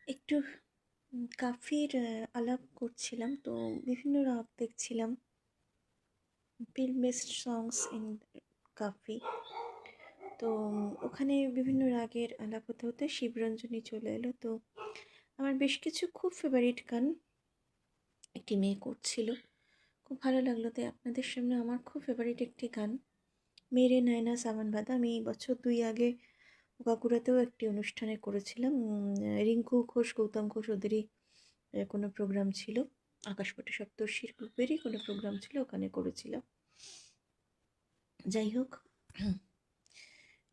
একটু কাফির আলাপ করছিলাম, তো বিভিন্ন রাগ দেখছিলাম, ফিল্ম বেসড সংস ইন কাফি। তো ওখানে বিভিন্ন রাগের আলাপ হতে হতে শিবরঞ্জনী চলে এলো। তো আমার বেশ কিছু খুব ফেভারিট গান একটি মেয়ে করছিল, খুব ভালো লাগলো। তাই আপনাদের সামনে আমার খুব ফেভারিট একটি গান, মেরে নয়না সাवन বাঁধা। আমি এই বছর 2 আগে বাঁকুড়াতেও একটি অনুষ্ঠানে করেছিলাম। রিঙ্কু ঘোষ, গৌতম ঘোষ ওদেরই কোনো প্রোগ্রাম ছিল, আকাশপটে সপ্তর্ষির গ্রুপেরই কোনো প্রোগ্রাম ছিল, ওখানে করেছিলাম। যাই হোক,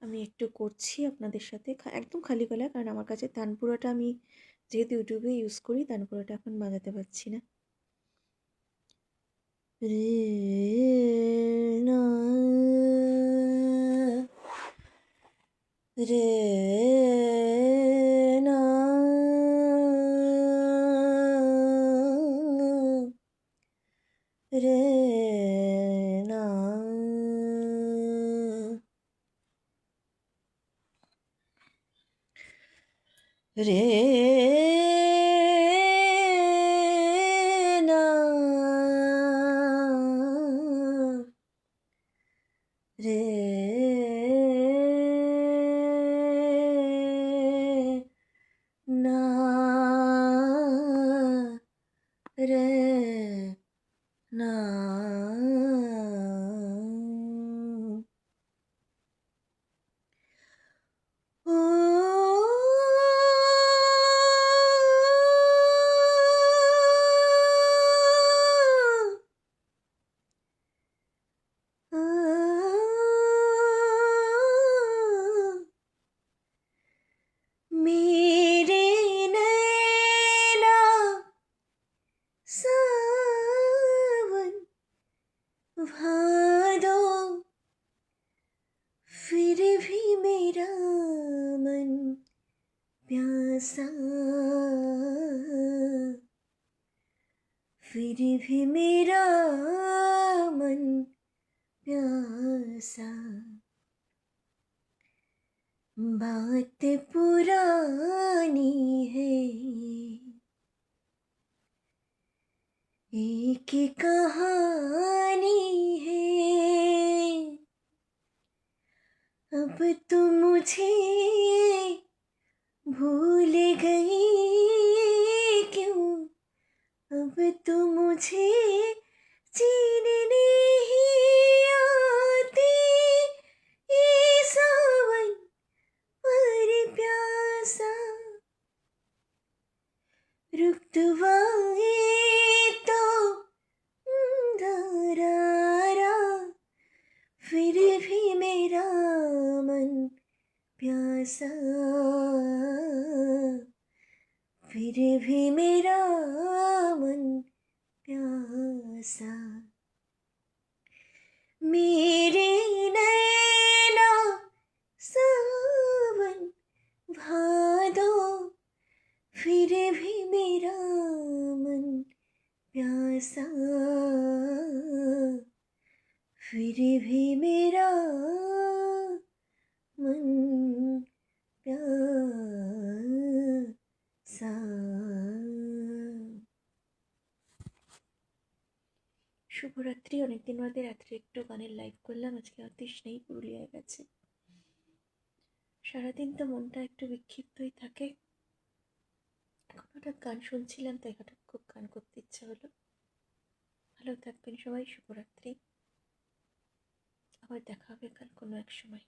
আমি একটু করছি আপনাদের সাথে একদম খালি গলায়, কারণ আমার কাছে তানপুরাটা আমি যেহেতু ইউটিউবে ইউজ করি, তানপুরাটা এখন বাজাতে পারছি না। রে না রে না রে না রে না রে না রে না। ও मेरे नैना सावन भादो, फिर भी मेरा मन प्यासा, फिर भी मेरा मन प्यासा। बात पुरानी है, एक कहानी है। अब तो मुझे भूल गई क्यों, अब तो मुझे जीने नहीं आती ये सावन पर प्यासा। रुक दुआए तो दारा, फिर भी मेरा मन प्यासा, फिर भी मेरा मन प्यासा। मेरे नैना सावन भादो, फिर भी मेरा मन प्यासा, फिर भी मेरा मन प्यासा। শুভরাত্রি। অনেকদিন বাদে রাত্রে একটু গানের লাইভ করলাম। আজকে অতীশ নেই, পুরুলিয়ায় গেছে। সারাদিন তো মনটা একটু বিক্ষিপ্তই থাকে, এখন হঠাৎ গান শুনছিলাম তাই হঠাৎ খুব গান করতে ইচ্ছা হলো। ভালো থাকবেন সবাই, শুভরাত্রি। আবার দেখা হবে কাল কোনো এক সময়।